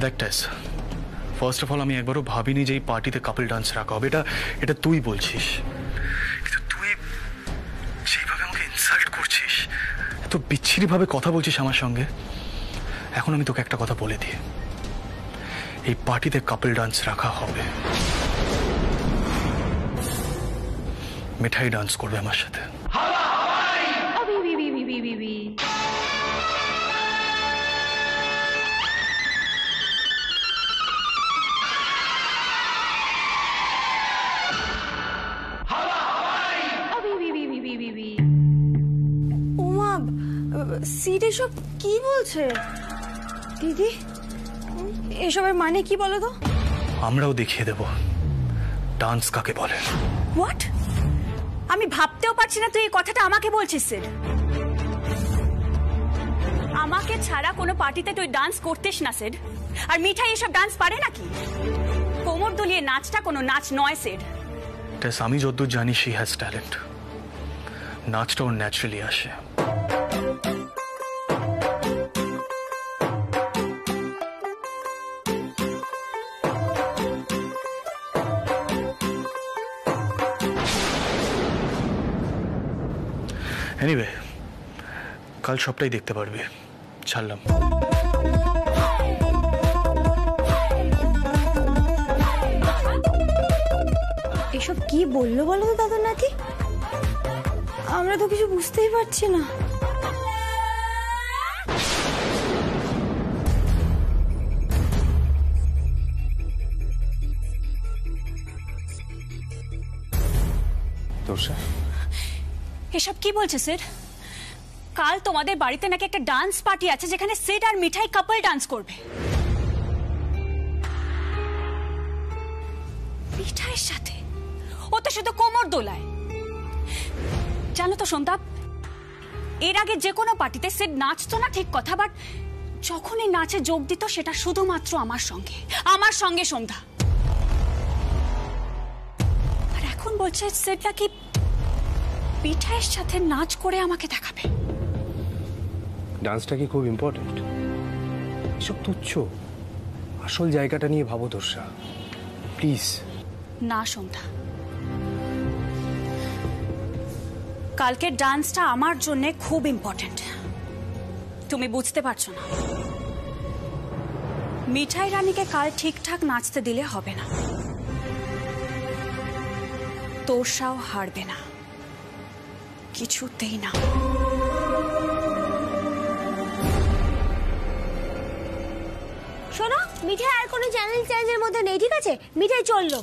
দেখ টেস, first of all আমি একবারও ভাবিনি যে এই পার্টিতে কাপল ডান্স রাখা হবে। এটা তুই বলছিস, কিন্তু তুই যেভাবে আমাকে ইনসাল্ট করছিস, এত বিচ্ছিরিভাবে কথা বলছিস আমার সঙ্গে। এখন আমি তোকে একটা কথা বলে দিই, এই পার্টিতে কাপল ডান্স রাখা হবে। মিঠাই ডান্স করবে আমার সাথে। উমা, সিড এসব কি বলছে দিদি? এসবের মানে কি বলো তো? আমরাও দেখিয়ে দেব ডান্স কাকে বলে। হোয়াট? আমি ভাবতেও পারছি না তুই এই কথাটা আমাকে বলছিস। সিড, আমাকে ছাড়া কোনো পার্টিতে তুই ডান্স করতিস না সিড। আর মিঠাই এসব ডান্স পারে নাকি? কোমর দুলিয়ে নাচটা কোনো নাচ নয় সিড। টেস, আমি যতদূর জানি শি হ্যাজ ট্যালেন্ট। নাচটা ওর ন্যাচারালি আসে। এনিওয়ে, কাল সবটাই দেখতে পারবি। ছাড়লাম। এসব কি বললো বলো তো দাদুর নাতি? আমরা তো কিছু বুঝতেই পারছি না। এসব কি বলছে সিড? কাল তোমাদের বাড়িতে নাকি একটা ডান্স পার্টি আছে যেখানে সিড আর মিঠাই কাপল ডান্স করবে। মিঠাইয়ের সাথে? ও তো শুধু কোমর দোলায়। জানো তো সন্ধ্যা, এর আগে যে কোনো পার্টিতে সিড নাচতো না ঠিক কথা, বাট যখন এই নাচে যোগ দিত সেটা শুধুমাত্র আমার সঙ্গে সন্ধ্যা। আর এখন বলছে সিড নাকি মিঠাইয়ের সাথে নাচ করে আমাকে দেখাবে। ডান্সটা কি খুব ইম্পর্টেন্ট? এসব তুচ্ছ, আসল জায়গাটা নিয়ে ভাবো দর্শা, প্লিজ। না সন্ধ্যা, কালকের ডান্সটা আমার জন্য খুব ইম্পর্টেন্ট। তুমি বুঝতে পারছো না। মিঠাই রানীকে কাল ঠিকঠাক নাচতে দিলে হবে না। তোরসাও হারবে না, কিছুতেই না। শোনো, মিঠাই আর কোনো চ্যানেল চেঞ্জের মধ্যে নেই, ঠিক আছে? মিঠাই চললো।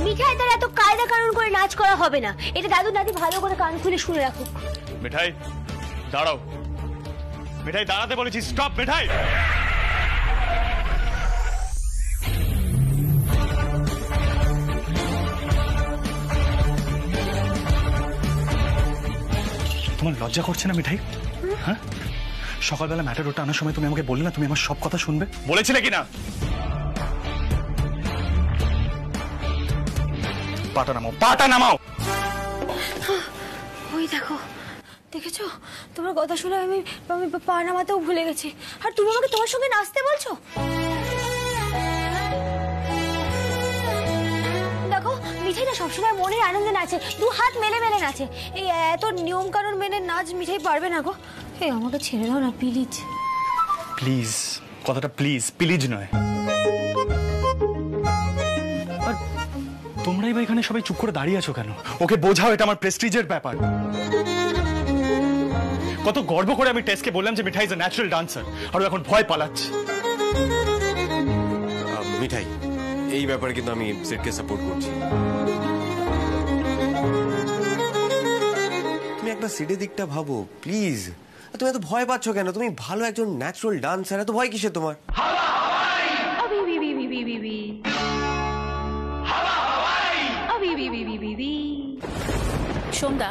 মিঠাই তার এত কায়দা কানুন করে নাচ করা হবে না। এটা দাদু দাদি ভালো করে কান খুলে শুনে রাখুক। মিঠাই দাঁড়াও। মিঠাই দাঁড়াতে বলেছি। স্টপ মিঠাই। তোমার লজ্জা করছে না মিঠাই? হ্যাঁ, সকালবেলা ম্যাটাডোরটা আনার সময় তুমি আমাকে বললে না তুমি আমার সব কথা শুনবে? বলেছিলে কিনা? পাটা নামাও, পাটা নামাও। ওই দেখো, দেখেছো? তোমার কথা শুনে আমি পা নামাতেও ভুলে গেছি। আর তুমি আমাকে তোমার সঙ্গে নাচতে বলছো? দেখো, মিঠাই না সবসময় মনের আনন্দে নাচে, দু হাত মেলে মেলে নাচে। এই এত নিয়ম কানুন মেনে নাচ মিঠাই পারবে না গো। এই আমাকে ছেড়ে দাও না প্লিজ। প্লিজ, কথাটা প্লিজ, প্লিজ নয়। আর তোমরাই বা এখানে সবাই চুপ করে দাঁড়িয়ে আছো কেন? ওকে বোঝাও, এটা আমার প্রেস্টিজের ব্যাপার। কত গর্ব করে আমি টেস্টকে বললাম যে মিঠাই ইজ আ ন্যাচারাল ডান্সার, আর ও এখন ভয় পালাচ্ছে। মিঠাই, এই ব্যাপারে কিন্তু আমি সিডকে সাপোর্ট করছি। তুমি একটা সিডের দিকটা ভাবো প্লিজ। তুমি এত ভয় পাচ্ছ কেন? তুমি ভালো একজন ন্যাচারাল ডান্সার, এত ভয় কিসের তোমার? সন্ধ্যা,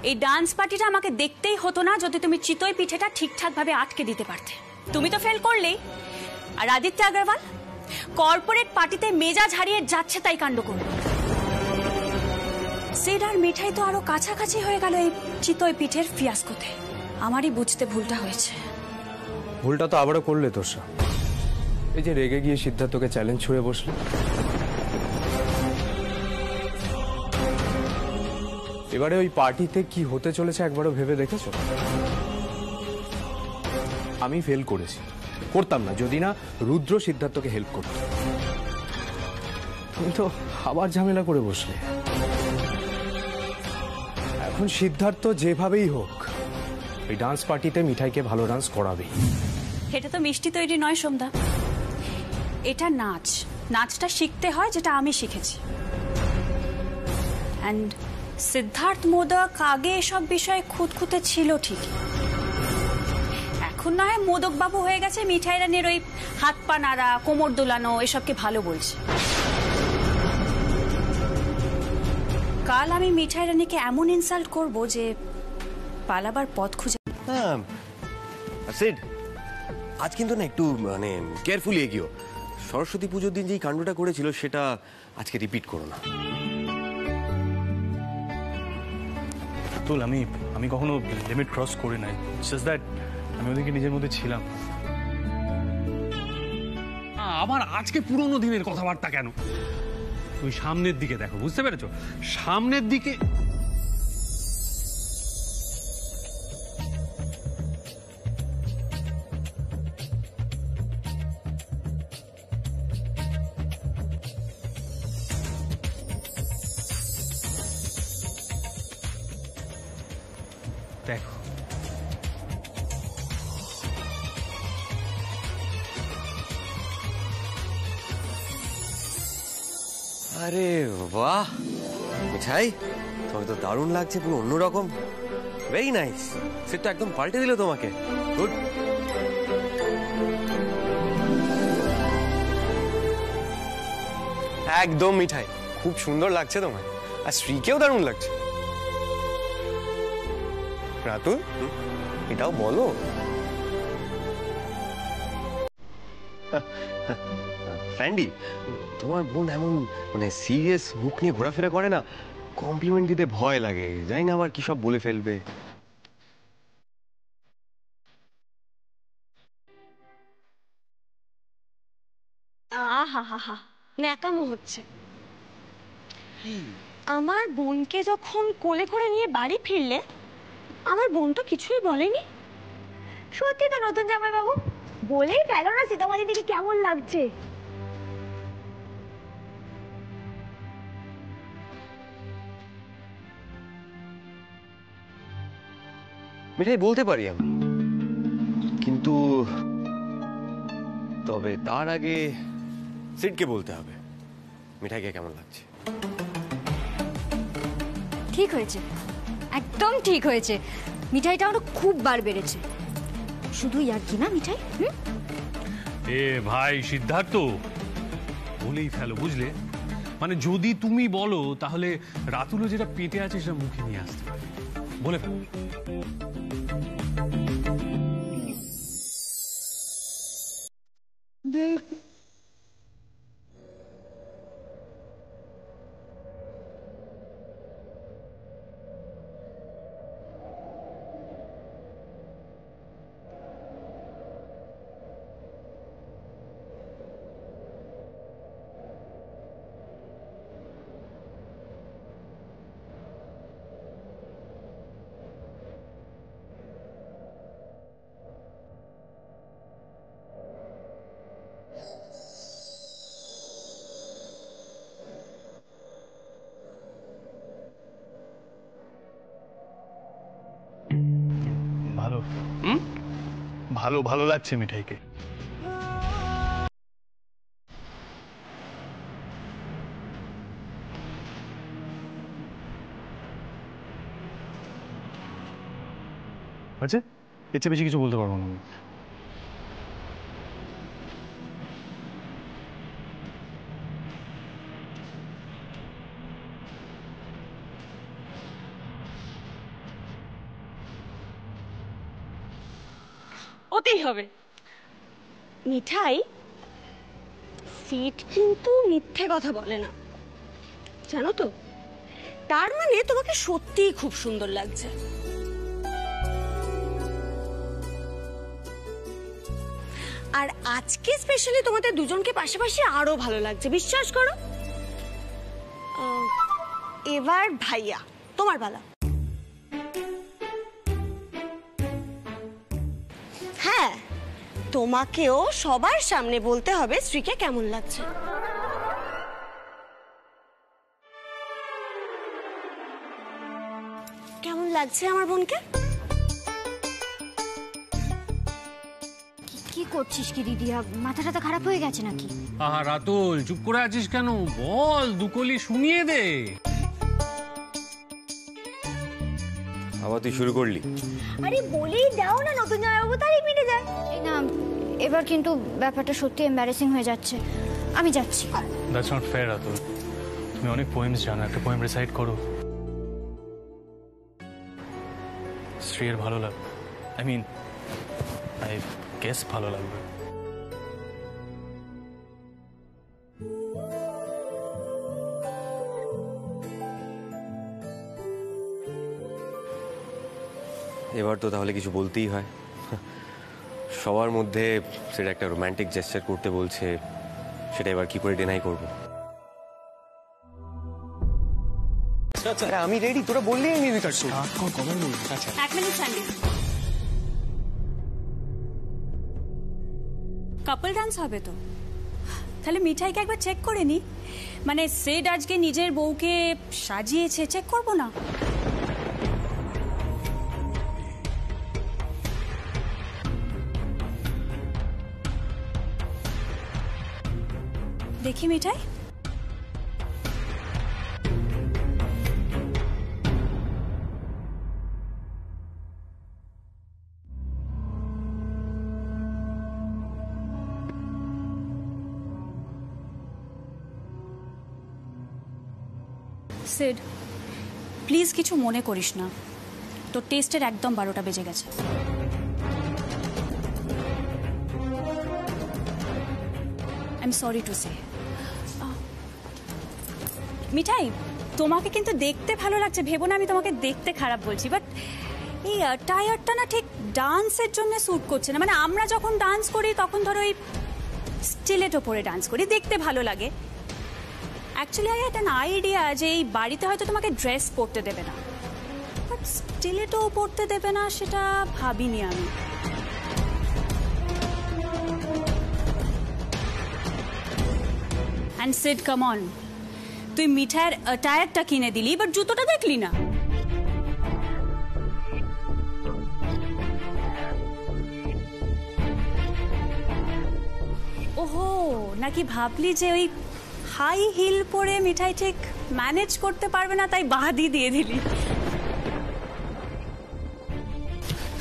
এই ডান্স পার্টিটা আমাকে দেখতেই হতো না যদি তুমি চিতই পিঠেটা ঠিকঠাক ভাবে আটকে দিতে পারতে। তুমি তো ফেল করলেই। আর আদিত্য আগরওয়াল কর্পোরেট পার্টিতে মেজাজ হারিয়ে যাচ্ছে তাই কাণ্ড করল। সিড আর মিঠাই তো আরো কাছাকাছি হয়ে গেল এই চিতই পিঠের ফিয়াস্কোতে। আমারই বুঝতে ভুলটা হয়েছে। ভুলটা তো আবারও করলে তোরসা। এই যে রেগে গিয়ে সিদ্ধার্থকে চ্যালেঞ্জ ছুড়ে বসলে, এবারে ওই পার্টিতে কি হতে চলেছে একবারও ভেবে দেখেছো? আমি ফেল করেছি, করতাম না যদি না রুদ্র সিদ্ধার্থকে হেল্প করত। তুমি তো আবার ঝামেলা করে বসলে। এখন সিদ্ধার্থ যেভাবেই হোক এই ডান্স পার্টিতে মিঠাইকে ভালো ডান্স করাবেই। এটা তো মিষ্টি তৈরি নয় সোমদা, এটা নাচ। নাচটা শিখতে হয়, যেটা আমি শিখেছি। অ্যান্ড সিদ্ধার্থ মোদক আগে এসব বিষয়ে খুঁতখুঁতে ছিল ঠিকই, এখন না হয় মোদক বাবু হয়ে গেছে, মিঠাই রানীর ওই হাত পা নাড়া, কোমর দোলানো এসবকে ভালো বলছে। কাল আমি মিঠাই রানীকে এমন ইনসাল্ট করব যে পালাবার পথ খুঁজে। হ্যাঁ সিড, আজ কিন্তু না একটু মানে কেয়ারফুলি এগিও। সরস্বতী পুজোর দিন যেই কাণ্ডটা করেছিল সেটা আজকে রিপিট করো না। তুল, আমি কখনো লিমিট ক্রস করি নাই। জাস্ট দ্যাট আমি ওদিকে নিজের মধ্যে ছিলাম। আবার আজকে পুরোনো দিনের কথাবার্তা কেন? তুমি সামনের দিকে দেখো, বুঝতে পেরেছো? সামনের দিকে। দেখো আরে বাহ মিঠাই, তোমাকে তো দারুণ লাগছে, পুরো অন্যরকম। ভেরি নাইস, সেটা একদম পাল্টে দিল তোমাকে। গুড। একদম মিঠাই, খুব সুন্দর লাগছে তোমায়, আর শ্রীকেও দারুণ লাগছে। রাতুল, এটাও বলো। ফ্র্যান্ডি, তোমার বোন এমন মানে সিরিয়াস মুখ নিয়ে ঘোরাফেরা করে না, কমপ্লিমেন্ট দিতে ভয় লাগে, জানি না আবার কি সব বলে ফেলবে। আহা ন্যাকামো হচ্ছে। আমার বোনকে যখন কোলে করে নিয়ে বাড়ি ফিরলে, আমার বোন তো কিছুই বলেনি। সত্যি তো নতুন জামাইবাবু, বলেই গেল না সীতামা দিদিকে কেমন লাগছে। মিঠাই বলতে পারি আমি, কিন্তু তবে তার আগে সিডকে বলতে হবে মিঠাইকে কেমন লাগছে। ঠিক হয়েছে, একদম ঠিক হয়েছে। মিঠাইটা আরো খুব বার বেড়েছে। শুধু আর কি না মিঠাই। এ ভাই সিদ্ধার্থ, বলেই ফেলো, বুঝলে? মানে যদি তুমি বলো তাহলে রাতুলও যেটা পেটে আছে সেটা মুখে নিয়ে আসতে পারে। বলে ফেলো। ভালো ভালো ভালো লাগছে মিঠাইকে। আচ্ছা, এর চেয়ে বেশি কিছু বলতে পারবো না। হতেই হবে। মিঠাই, সিট কিন্তু মিথ্যে কথা বলে না, জানো তো? তার মানে তোমাকে সত্যিই খুব সুন্দর লাগছে। আর আজকে স্পেশালি তোমাদের দুজনকে পাশাপাশি আরো ভালো লাগছে, বিশ্বাস করো। এবার ভাইয়া তোমার পালা। হ্যাঁ, তোমাকেও সবার সামনে বলতে হবে স্ত্রীকে কেমন লাগছে। কেমন লাগছে আমার বোনকে? কি করছিস কি দিদিয়া, মাথাটা খারাপ হয়ে গেছে নাকি? আহা রাতুল, চুপ করে আছিস কেন? বল, দুকলি শুনিয়ে দে। আবার তুই শুরু করলি? আরে বলেই দাও না, নতুন জামাইবাবু তারই মিটে যায়। এই না, এবার কিন্তু ব্যাপারটা সত্যি এম্বারেসিং হয়ে যাচ্ছে। আমি যাচ্ছি। That's not fair Ratul. তুমি অনেক পোয়েমস জানো, একটা পোয়েম রিসাইট করো। শ্রীর ভালো লাগবে, আই মিন আই গেস ভালো লাগবে। এবার তো তাহলে কিছু বলতেই হয়। সবার মধ্যে সেটা একটা রোমান্টিক জেস্চার করতে বলছে, সেটা এবার কি করে ডিনাই করবো? আমি রেডি, তোরা বললি আমি এক মিনিট সান্ডি, কাপল ডান্স হবে তো, তাহলে মিঠাইকে একবার চেক করে নি। মানে সেড আজকে নিজের বউকে সাজিয়েছে, চেক করবো না? দেখি মিঠাই। সিড, প্লিজ কিছু মনে করিস না, তোর টেস্টের একদম 12টা বেজে গেছে। I am sorry to say. Mithai, তোমাকে কিন্তু দেখতে ভালো লাগছে, ভেবো না আমি তোমাকে দেখতে খারাপ বলছি, বাট এই টায়ারটা না ঠিক ডান্সের জন্য স্যুট করছে না। মানে আমরা যখন ডান্স করি তখন ধরো এই স্টিলেটো পরে ডান্স করি, দেখতে ভালো লাগে। Actually I had an idea যে এই বাড়িতে হয়তো তোমাকে ড্রেস পরতে দেবে না, বাট স্টিলেটো পরতে দেবে না সেটা ভাবিনি আমি। অ্যান্ড সিড, কাম অন, তুই মিঠাইয়ের টায়ারটা কিনে দিলি, বাট জুতোটা দেখলি না। ওহো, নাকি ভাবলি যে ওই হাই হিল পরে মিঠাই ঠিক ম্যানেজ করতে পারবে না, তাই বাহাদি দিয়ে দিলি।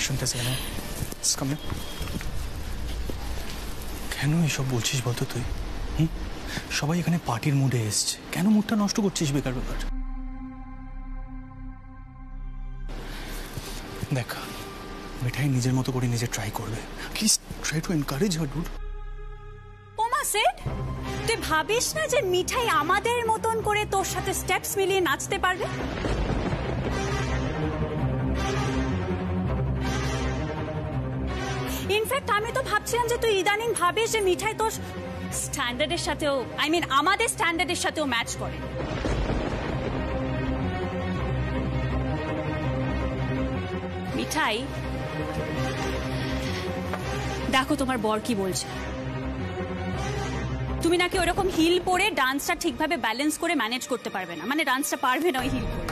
শুনতেছি না, কেন এসব বলছিস বলতো তুই? সবাই এখানে পার্টির মুডে এসছে, কেন মুডটা নষ্ট করছিস বেকার বেকার? দেখ, মিঠাই নিজের মতো করে নিজে ট্রাই করবে, please try to encourage her dude. ওমা সেড, তুই ভাবিস না যে মিঠাই আমাদের মতন করে তোর সাথে স্টেপস মিলিয়ে নাচতে পারবে? ইনফ্যাক্ট আমি তো ভাবছিলাম যে তুই ইদানিং ভাবিস যে মিঠাই তোর স্ট্যান্ডার্ডের সাথেও, আই মিন আমাদের স্ট্যান্ডার্ডের সাথেও ম্যাচ করে। মিঠাই, দেখো তোমার বর কি বলছে। তুমি নাকি ওরকম হিল পরে ডান্সটা ঠিকভাবে ব্যালেন্স করে ম্যানেজ করতে পারবে না, মানে ডান্সটা পারবে না ওই হিল পরে।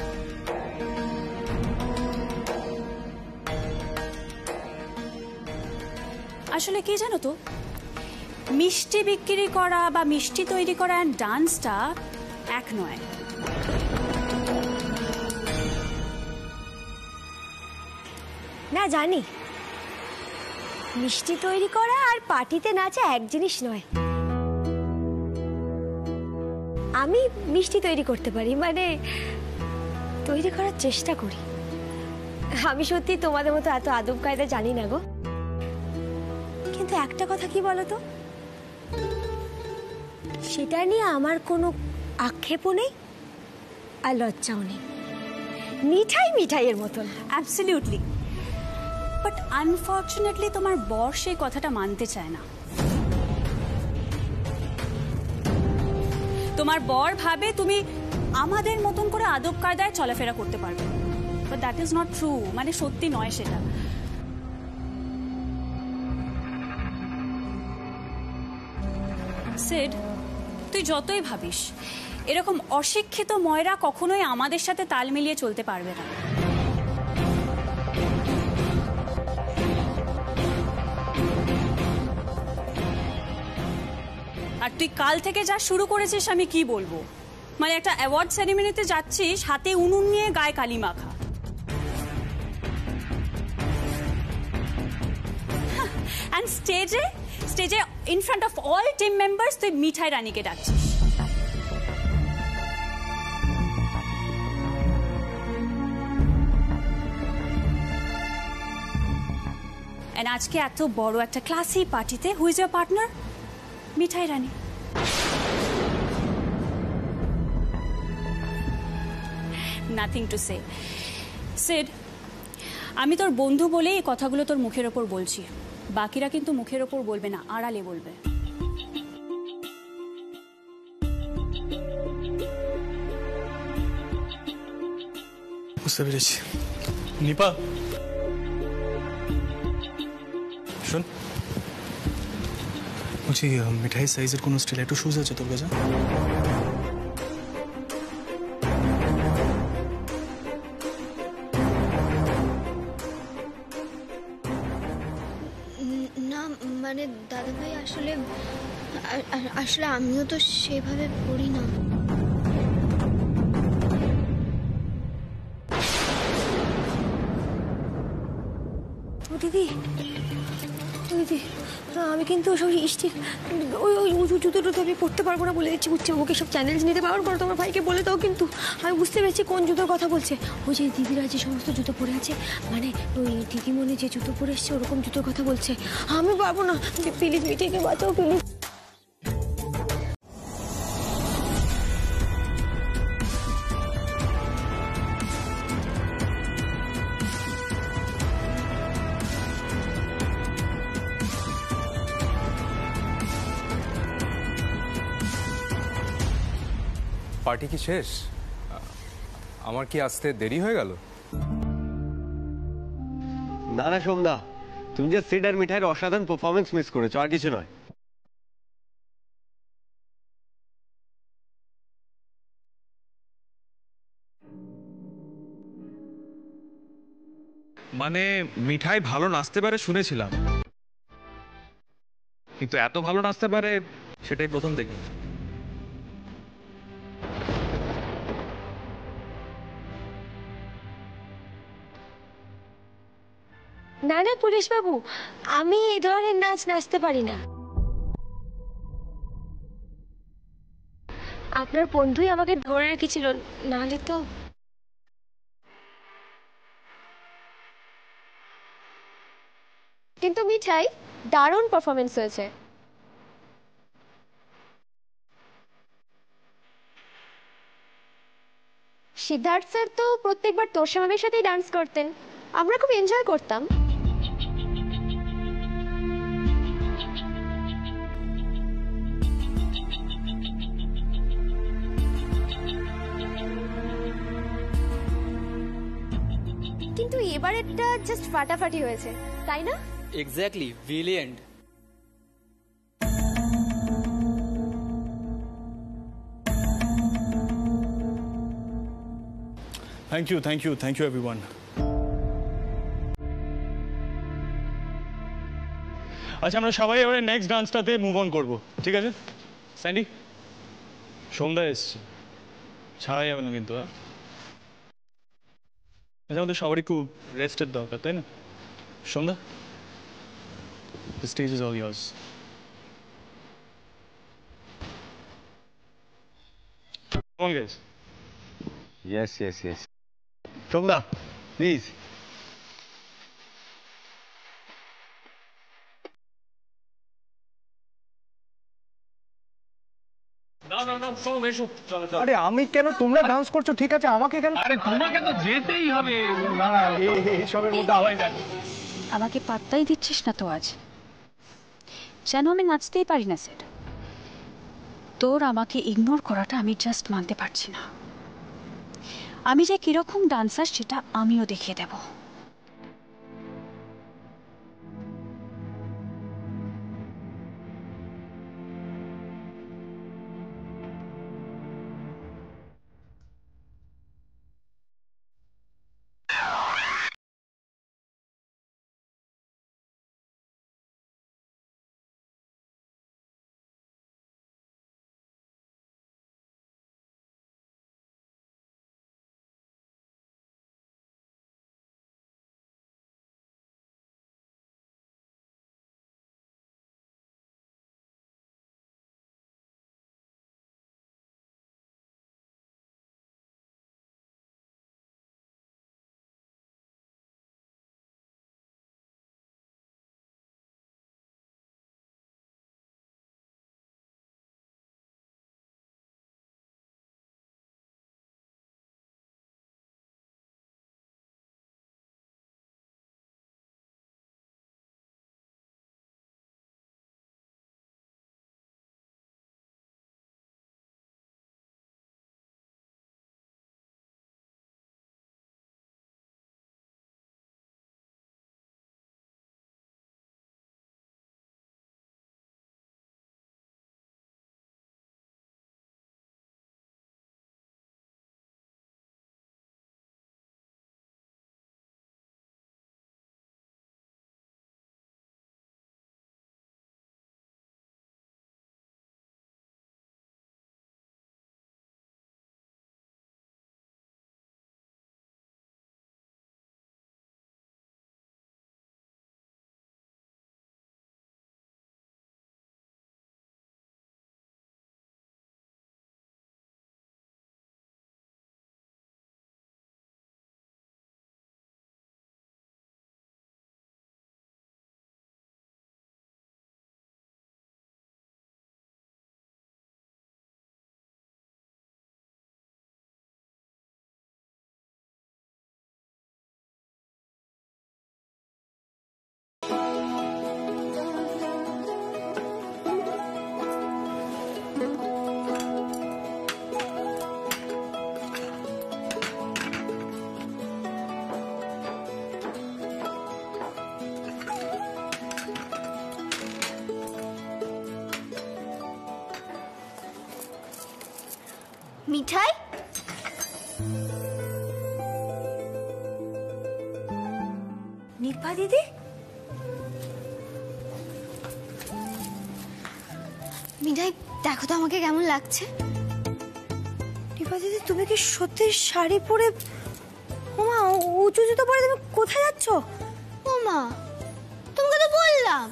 আসলে কি জানো তো, মিষ্টি বিক্রি করা বা মিষ্টি তৈরি করা আর ডান্সটা এক নয়। না জানি, মিষ্টি তৈরি করা আর পার্টিতে নাচা এক জিনিস নয়। আমি মিষ্টি তৈরি করতে পারি, মানে তৈরি করার চেষ্টা করি। আমি সত্যি তোমাদের মতো এত আদব কায়দা জানি না গো। কিন্তু একটা কথা কি বলতো, সেটা নিয়ে আমার কোনো আক্ষেপও নেই আর লজ্জাও নেই। মিঠাই মিঠাইয়ের মতন। অ্যাবসলিউটলি, বাট আনফর্চুনেটলি তোমার বর সেই কথাটা মানতে চায় না। তোমার বর ভাবে তুমি আমাদের মতন করে আদব কায়দায় চলাফেরা করতে পারবে, but that is not true. মানে সত্যি নয় সেটা। সিড, তুই যতই ভাবিস, এরকম অশিক্ষিত ময়রা কখনোই আমাদের সাথে তাল মিলিয়ে চলতে পারবে না। আর তুই কাল থেকে যা শুরু করেছিস আমি কি বলবো, মানে একটা অ্যাওয়ার্ড সেরিমনিতে যাচ্ছিস হাতে উনুন নিয়ে গায়ে কালি মাখা। অ্যান্ড স্টেজে in front of all team members তুই মিঠাই রানীকে ডাকছিস। এন্ড আজকে এত বড় একটা ক্লাসি পার্টিতে who is your partner? Mithai Rani. Nothing to say. Seed, আমি তোর বন্ধু বলেই এই কথাগুলো তোর মুখের ওপর বলছি, বাকিরা কিন্তু মুখের ওপর বলবে না, আড়ালে বলবে। বুঝতে পেরেছি। নিপা শোন, বলছি মিঠাই সাইজের কোনো স্টিলেটো শুজ আছে তোর কাছে? না মানে দাদাভাই আসলে আসলে আমিও তো সেভাবে পড়ি না। দিদি দিদি, আমি কিন্তু ওসব স্টিল ওই জুতো টুতো আমি পড়তে পারবো না বলে দিচ্ছি, বুঝছি। ওকে সব চ্যালেঞ্জ নিতে পারবো না, তোমার ভাইকে বলে দাও। কিন্তু আমি বুঝতে পেরেছি কোন জুতোর কথা বলছে। ওই যে দিদিরা যে সমস্ত জুতো পরে আছে, মানে ওই দিদিমণি যে জুতো পরে এসছে ওরকম জুতোর কথা বলছে। আমি পারবো না, প্লিজ মিঠাইকে বাঁচাও প্লিজ। পার্টি কি শেষ? আমার কি আসতে দেরি হয়ে গেল? না না সোমদা, তুমি যে সিড আর মিঠাইয়ের অসাধারণ পারফরমেন্স মিস করেছো, আর কিছু নয়। মানে মিঠাই ভালো নাচতে পারে শুনেছিলাম, কিন্তু এত ভালো নাচতে পারে সেটাই প্রথম দেখি। না না পুলিশ বাবু, আমি এই ধরনের নাচ নাচতে পারি না। আপনার বন্ধুই আমাকে ধরে রেখেছিল, নাহলে তো। কিন্তু মিঠাই দারুণ পারফরমেন্স হয়েছে। সিদ্ধার্থ স্যার তো প্রত্যেকবার তোষা ম্যামের সাথেই ডান্স করতেন, আমরা খুব এনজয় করতাম। কিন্তু এবারেরটা জাস্ট ফাটাফাটি হয়েছে, তাই না? Exactly, brilliant. Thank you everyone. আচ্ছা, আমরা সবাই এবারে নেক্সট ডান্সটাতে মুভ অন করবো, ঠিক আছে? স্যান্ডি, সন্ধ্যা এসছে, ছাড়া যাবে না কিন্তু। আচ্ছা, আমাদের সবারই খুব রেস্টের দরকার, তাই না? Sandhya, the stage is all yours. Come on, guys. Yes. সোমদা, প্লিজ। আরে আমি কেন? তোমরা ডান্স করছো ঠিক আছে, আমাকে কেন? আরে তোমাকে তো যেতেই হবে। না না, এইসবের মধ্যে আওয়াজ আছে। আমাকে পাত্তাই দিচ্ছিস না তো আজ, যেন আমি নাচতেই পারি না। সেটা তোর আমাকে ইগনোর করাটা আমি জাস্ট মানতে পারছি না। আমি যে কিরকম ডান্সার সেটা আমিও দেখিয়ে দেব। মিঠাই, নিপা দিদি, মিঠাই দেখো তো আমাকে কেমন লাগছে। নিপা দিদি তুমি কি সত্যি শাড়ি পরে, ওমা উঁচু জুতো পরে তুমি কোথায় যাচ্ছ? ওমা তোমাকে তো বললাম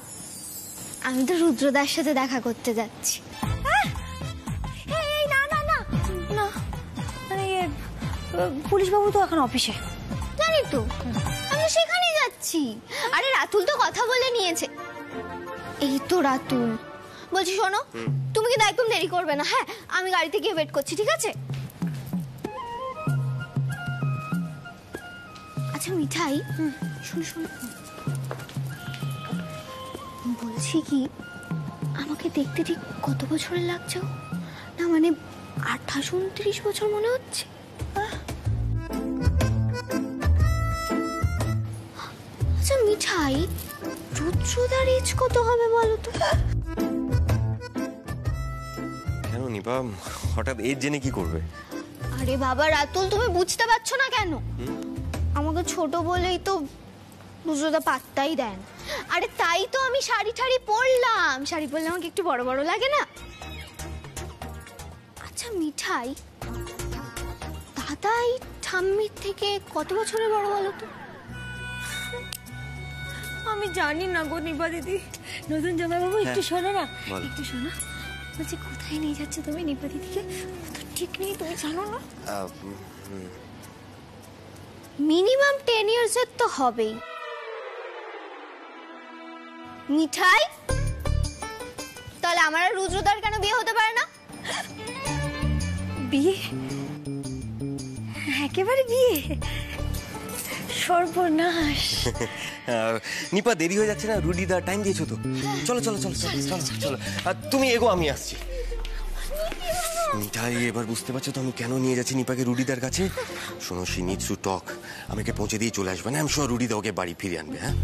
আমি তো রুদ্রদার সাথে দেখা করতে যাচ্ছি। না না না না, মানে পুলিশ বাবু তো এখন অফিসে। জানি তো, আমি সেখানেই যাচ্ছি। আরে রাতুল তো কথা বলে নিয়েছে। এই তো রাতুল বলছি, শোনো তুমি কিন্তু একদম দেরি করবে না, হ্যাঁ? আমি গাড়িতে গিয়ে ওয়েট করছি, ঠিক আছে? আচ্ছা মিঠাই, শোনো শোনো, বলছি কি আমাকে দেখতে ঠিক কত বছরের লাগছে? না মানে 28-29 বছর মনে হচ্ছে। আচ্ছা মিঠাই, রুদ্রদার এজ কত হবে বলো তো? কেন নিপা হঠাৎ এজ জেনে কি করবে? আরে বাবা রাতুল, তুমি বুঝতে পারছো না কেন? আমাকে ছোট বলেই তো রুদ্রদা পাত্তাই দেন। আরে তাই তো আমি শাড়ি ঠাড়ি পরলাম, শাড়ি পরলে আমাকে একটু বড় বড় লাগে না? আচ্ছা মিঠাই, দাদাই ঠাম্মির থেকে কত বছরের বড় বলো তো? আমি জানি না গো নিপা দিদি। নতুন জামাইবাবু একটু শোনো না, একটু শোনো। বলছি কোথায় নিয়ে যাচ্ছ তুমি নিপা দিদিকে? তো ঠিক নেই, তুমি জানো না? মিনিমাম 10 years এর তো হবেই। মিঠাই, তাহলে আমার আর রুদ্রদার কেন বিয়ে হতে পারে না? বিয়ে? একেবারে বিয়ে? সর্বনাশ। নিপা দেরি হয়ে যাচ্ছে না? রুডিদা টাইম দিয়েছো তো? চলো চলো চলো চলো চলো চলো, তুমি এগো আমি আসছি। মিঠাই, এবার বুঝতে পারছো তো আমি কেন নিয়ে যাচ্ছি নিপাকে রুডিদার কাছে? শোনো, শি নিডস টু টক। আমাকে পৌঁছে দিয়ে চলে আসবে না, আমি শিওর রুডিদা ওকে বাড়ি ফিরিয়ে আনবে। হ্যাঁ,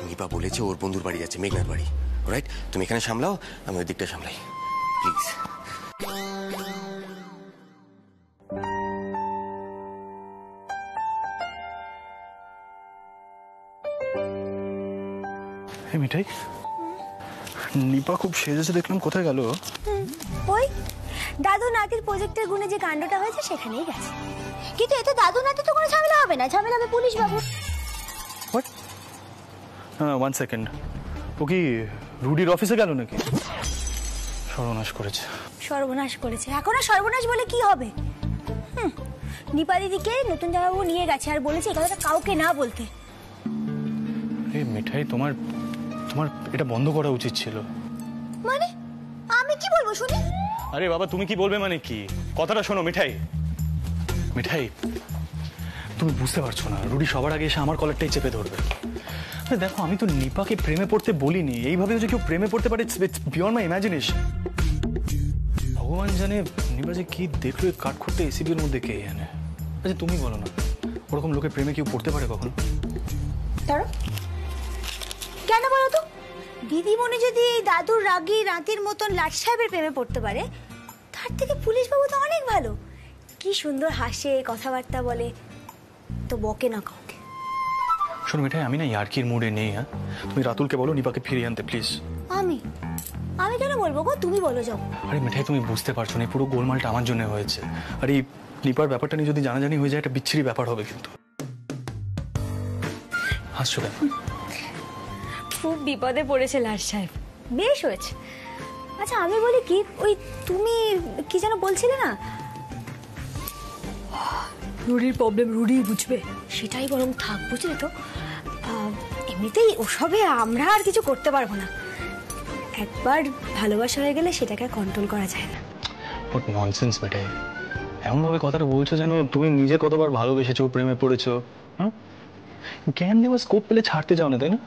নিপা বলেছে ওর বন্ধুর বাড়ি যাচ্ছে, মেঘনার বাড়ি। রাইট, তুমি এখানে সামলাও, আমি ওই দিকটা সামলাই, প্লিজ। হে মিঠাই, নিপা খুব সেজেছে দেখলাম, কোথায় গেল? ওই দাদু নাতির প্রজেক্টের গুণে যে কাণ্ডটা হয়েছে সেখানেই গেছে। কিন্তু এতে দাদু নাতি তো কোনো ঝামেলা হবে না, ঝামেলা হবে police Babu. What? One second, ও কি রুডির অফিসে গেল নাকি? সর্বনাশ করেছে। সর্বনাশ করেছে? এখন আর সর্বনাশ বলে কি হবে? নিপা দিদিকে নতুন জামাইবাবু নিয়ে গেছে আর বলেছে এই কথাটা কাউকে না বলতে। এই মিঠাই, তোমার তোমার এটা বন্ধ করা উচিত ছিল। মানে আমি কি বলবো শুনি? আরে বাবা, তুমি কি বলবে মানে কি? কথাটা শোনো মিঠাই। মিঠাই, তুমি বুঝতে পারছো না, রুডি সবার আগে এসে আমার কলারটাই চেপে ধরবে। আরে দেখো, আমি তো নিপাকে প্রেমে পড়তে বলিনি। এইভাবে যে কেউ প্রেমে পড়তে পারে, ইটস বিয়ন্ড মাই ইমাজিনেশন। ভগবান জানে নিপা যে কি দেখলো কাঠ করতে এসিবির মধ্যে, কে জানে। আচ্ছা তুমি বলো না, ওরকম লোকের প্রেমে কেউ পড়তে পারে কখনো? ধরো কেন বলো তো? দিদিমণি যদি এই দাদুর রাগী রাতির মতন লাট সাহেবের প্রেমে পড়তে পারে, তার থেকে পুলিশ বাবু তো অনেক ভালো। কি সুন্দর হাসে, কথাবার্তা বলে, তো বকে না কাউকে। শোনো মিঠাই, আমি না ইয়ার্কির মুডে নেই। হ্যাঁ, তুমি রাতুলকে বলো নিপাকে ফিরিয়ে আনতে প্লিজ। আমি আমি কেন বলবো গো? তুমি বলো যাও। আরে মিঠাই, তুমি বুঝতে পারছো না, পুরো গোলমালটা আমার জন্য হয়েছে। আর এই নিপার ব্যাপারটা নিয়ে যদি জানাজানি হয়ে যায়, একটা বিচ্ছিরি ব্যাপার হবে কিন্তু। হাসছো কেন? খুব বিপদে পড়েছে লাট সাহেব। বেশ হয়েছে। আচ্ছা আমি বলি কি, ওই তুমি কি যেন বলছিলে না, রুডির প্রবলেম রুডি বুঝবে, সেটাই বরং থাক, বুঝলে তো? এমনিতেই ওসবে আমরা আর কিছু করতে পারবো না। একবার ভালোবাসা হয়ে গেলে সেটাকে কন্ট্রোল করা যায় না। হোয়াট ননসেন্স মিঠাই, এমনভাবে কথাটা বলছো যেন তুমি নিজে কতবার ভালোবেসেছো, প্রেমে পড়েছো। হ্যাঁ, জ্ঞান দেওয়া স্কোপ পেলে ছাড়তে যাও না, তাই না?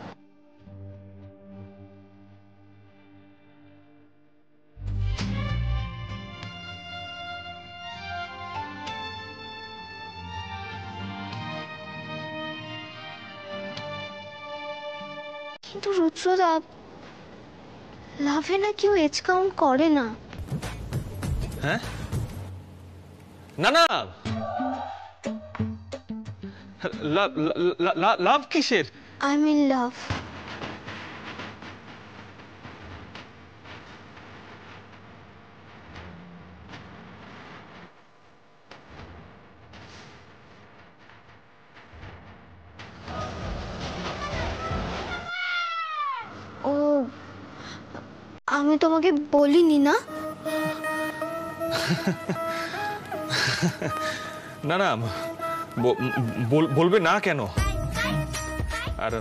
কিন্তু রুদ্রদা, লাভে না কেউ এজ কাউন্ট করে না। হ্যাঁ, না না, লাভ কিসের? আই মিন লাভ। ও, আমি তোমাকে বলিনি না? না না, বলবে না কেন? আর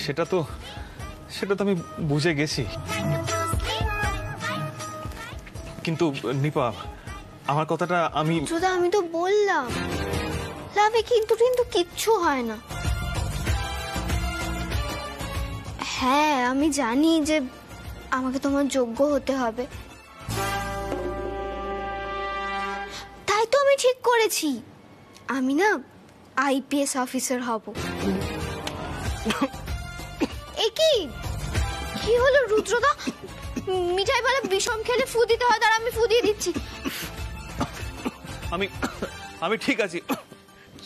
সেটা তো আমি বুঝে গেছি। কিন্তু নিপা, আমার কথাটা আমি তো বললাম, লাভে কিন্তু কিচ্ছু হয় না। হ্যাঁ, আমি জানি যে আমাকে তোমার যোগ্য হতে হবে, তাই তো আমি ঠিক করেছি আমি না আইপিএস অফিসার হব। এ কি হলো রুদ্রদা? মিঠাই বলে বিষম খেলে ফু দিতে হয়, তার আমি ফু দিয়ে দিচ্ছি। আমি ঠিক আছি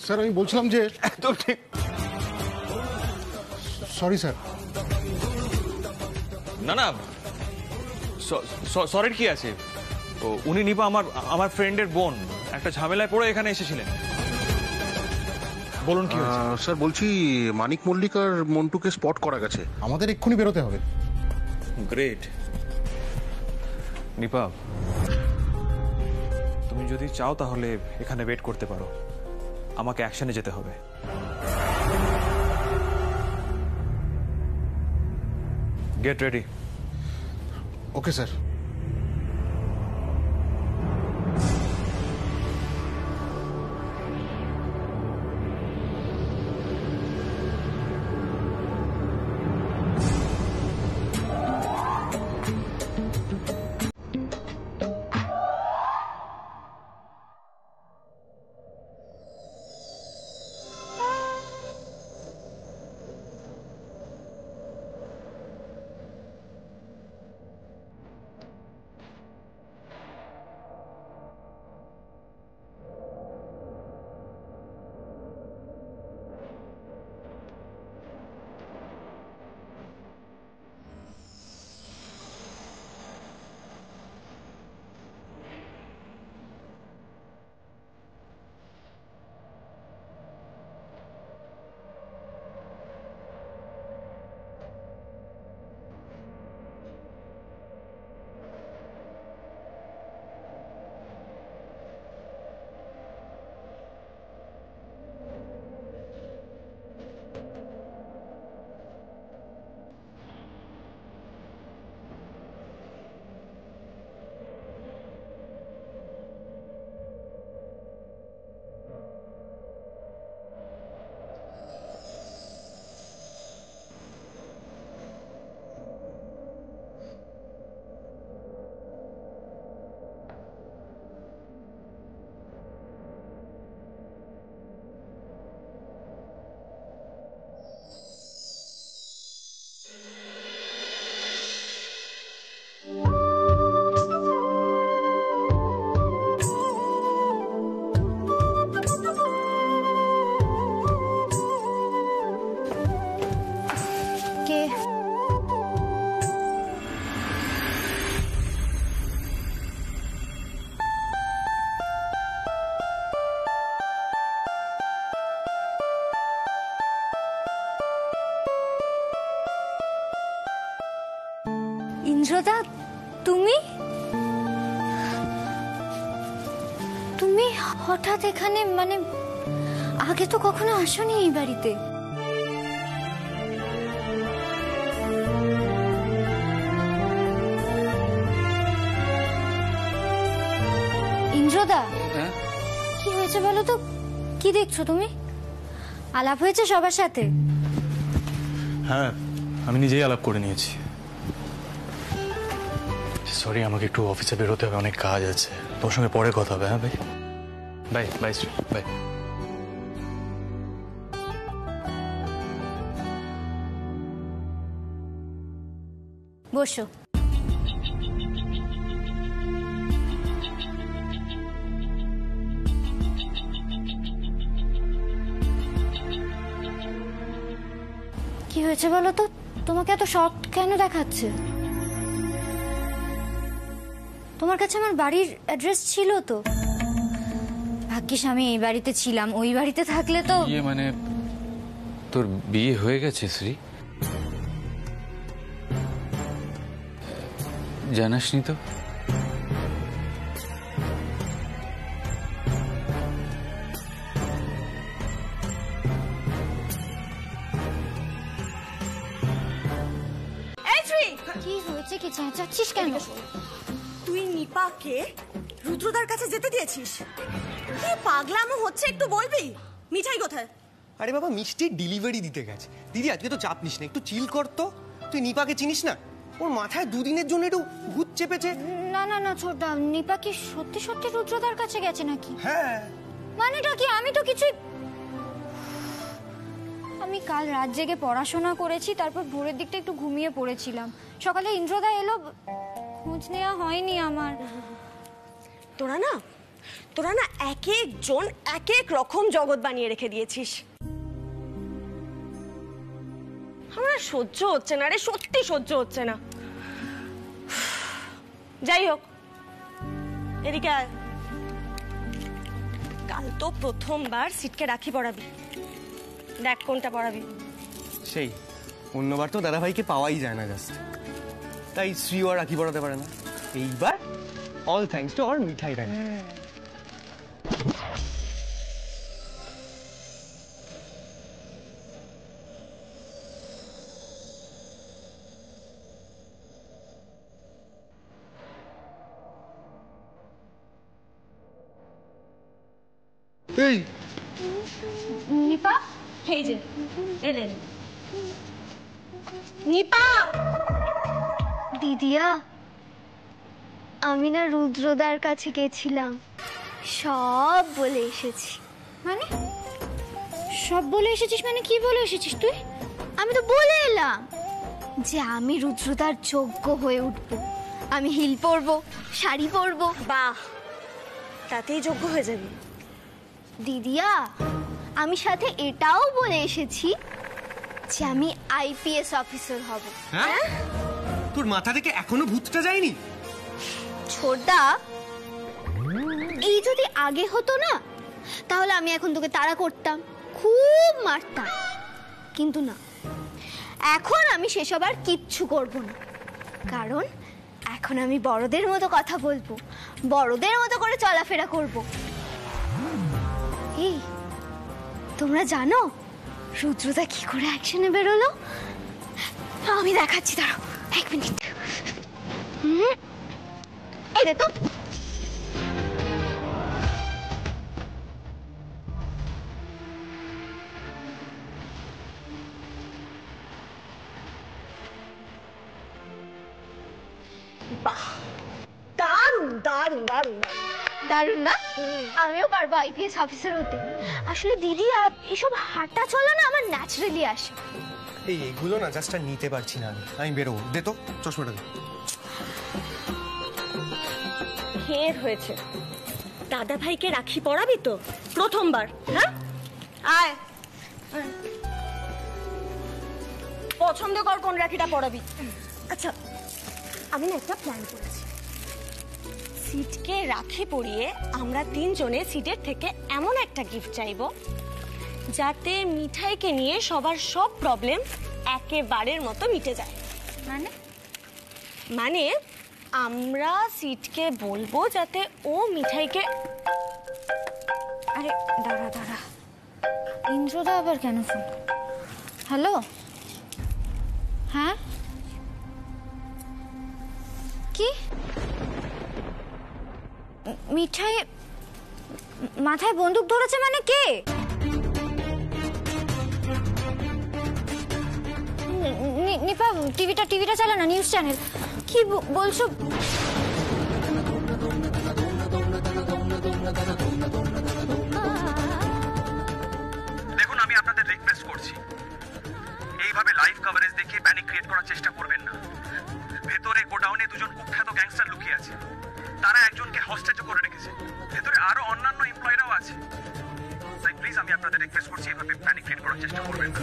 স্যার। আমি বলছিলাম যে একদম ঠিক। Sorry sir. না না, সরির কি আছে? উনি নিপা আমার ফ্রেন্ডের বোন, একটা ঝামেলায় পড়ে এখানে এসেছিলেন। বলুন কি হয়েছে? স্যার বলছি, মানিক মল্লিক আর মন্টুকে স্পট করা গেছে, আমাদের এক্ষুনি বেরোতে হবে। গ্রেট। নিপা, তুমি যদি চাও তাহলে এখানে ওয়েট করতে পারো, আমাকে অ্যাকশনে যেতে হবে। Get ready. Okay sir. কে? ইন্দ্রদা, তুমি তুমি হঠাৎ এখানে, মানে আগে তো কখনো আসোনি এই বাড়িতে। ইন্দ্রদা, কি হয়েছে বলো তো? কি দেখছো তুমি? আলাপ হয়েছে সবার সাথে? হ্যাঁ, আমি নিজেই আলাপ করে নিয়েছি। সরি, আমাকে একটু অফিসে বেরোতে হবে, অনেক কাজ আছে। তোর সঙ্গে পরে কথা হবে। হ্যাঁ ভাই, বাই বাই শ্রী, বাই। বসো। কি হয়েছে বলো তো? তোমাকে এত শক কেন দেখাচ্ছে? তোমার কাছে আমার বাড়ির অ্যাড্রেস ছিল তো। ভাগ্যিস আমি এই বাড়িতে ছিলাম, ওই বাড়িতে থাকলে তো। মানে তোর বিয়ে হয়ে গেছে শ্রী? জানাসনি তো? কি হয়েছে? কি চেঁচাচ্ছিস কেন? তুই নিপাকে রুদ্রদার কাছে যেতে দিয়েছিস? কি পাগলামো হচ্ছে একটু বলবি? মিঠাই কোথায়? আরে বাবা, মিষ্টির ডেলিভারি দিতে গেছে। দিদি আজকে তো চাপ নিস না, একটু চিল কর তো। তুই নিপাকে চিনিস না? ওর মাথায় দুদিনের জন্য একটু ভূত চেপেছে। না না না ছোটদা, নিপা কি সত্যি সত্যি রুদ্রদার কাছে গেছে নাকি? হ্যাঁ। মানেটা কি? আমি তো কিছুই। আমি কাল রাত জেগে পড়াশোনা করেছি, তারপর ভোরের দিকটা একটু ঘুমিয়ে পড়েছিলাম। সকালে ইন্দ্রদা এলো, খোঁজ নেওয়া হয়নি আমার। তোরা না এক একজন এক এক রকম জগৎ বানিয়ে রেখে দিয়েছিস। আমার সহ্য হচ্ছে না রে, সত্যি সহ্য হচ্ছে না। যাই হোক, এদিকে আয়। কাল তো প্রথমবার সিটকে রাখি পড়াবি, দেখ কোনটা পড়াবি। সেই অন্যবার তো দাদাভাইকে পাওয়াই যায় না জাস্ট, তাই শ্রীও আর রাখি পড়াতে পারে না। এইবার অল থ্যাঙ্কস টু আওয়ার মিঠাই রাই। এই নিপা, এই যে এলেন। নিপা! দিদিয়া, আমি না রুদ্রদার কাছে গেছিলাম, সব বলে এসেছি। মানে সব বলে এসেছিস? মানে কি বলে এসেছিস তুই? আমি তো বলে এলাম যে আমি রুদ্রদার যোগ্য হয়ে উঠব, আমি হিল পরবো, শাড়ি পরবো। বাহ, তাতেই যোগ্য হয়ে যাবি। দিদিয়া, আমি সাথে এটাও বলে এসেছি যে আমি আইপিএস অফিসার হব। হ্যাঁ? তোর মাথা থেকে এখনো ভূতটা যায়নি? ছোটদা, এই যদি আগে হতো না, তাহলে আমি এখন তোকে তাড়া করতাম, খুব মারতাম। কিন্তু না, এখন আমি সেসব আর কিচ্ছু করব না, কারণ এখন আমি বড়দের মতো কথা বলবো, বড়দের মতো করে চলাফেরা করব। এই, তোমরা জানো রুদ্রদা কি করে অ্যাকশনে বেরোলো? আমি দেখাচ্ছি, দাঁড়াও 1 মিনিট। এই দেখো, বাহ, দারুণ দারুণ দারুণ দারুণ না? আমিও পারবো আইপিএস অফিসার হতে। আসলে দিদি, এসব হাঁটা চলা না আমার ন্যাচারালি আসে। এই এগুলো না জাস্ট আর নিতে পারছি না আমি বেরোবো। দে তো চশমাটা দে। ফের হয়েছে। দাদা ভাইকে রাখি পড়াবি তো প্রথমবার? হ্যাঁ, আয়। পছন্দ কর কোন রাখিটা পরাবি। আচ্ছা আমি না একটা প্ল্যান করেছি। সিটকে রাখি পরিয়ে আমরা তিনজনে সিটের থেকে এমন একটা গিফট চাইবো যাতে মিঠাইকে নিয়ে সবার সব প্রবলেম একেবারের মতো মিটে যায়। মানে মানে আমরা সিটকে বলবো যাতে ও মিঠাইকে। আরে দাঁড়া দাঁড়া, ইন্দ্রদা আবার কেন ফোন? হ্যালো, হ্যাঁ কি মিঠাই মাথায় বন্দুক ধরেছে? মানে কে? নিপা টিভিটা চালা না, নিউজ চ্যানেল। কি বলছো? দেখুন, আমি আপনাদের রিকোয়েস্ট করছি, এইভাবে লাইভ কভারেজ দেখিয়ে প্যানিক ক্রিয়েট করার চেষ্টা করবেন না। ভেতরে গোডাউনে দুজন কুখ্যাত গ্যাংস্টার লুকিয়ে আছে, তারা একজনকে হস্টেজও করে রেখেছে। ভেতরে আরো অন্যান্য এমপ্লয়িরাও আছে। তাই প্লিজ আমি আপনাদের রিকোয়েস্ট করছি, এইভাবে প্যানিক ক্রিয়েট করার চেষ্টা করবেন না।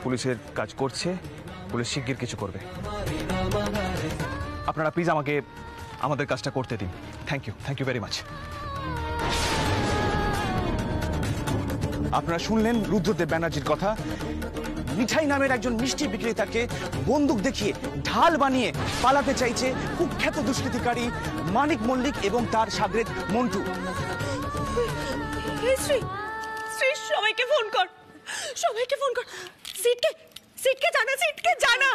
পুলিশের কাজ করছে, পুলিশ শিগগির কিছু করবে। আপনারা প্লিজ আমাদের কাজটা করতে দিন। Thank you very much. আপনারা শুনলেন রুদ্রদেব ব্যানার্জির কথা। মিঠাই নামের একজন মিষ্টি বিক্রেতাকে বন্দুক দেখিয়ে ঢাল বানিয়ে পালাতে চাইছে কুখ্যাত দুষ্কৃতিকারী মানিক মল্লিক এবং তার সাগরেদ মন্টু। শ্রী সবাইকে ফোন কর, সিটকে জানা।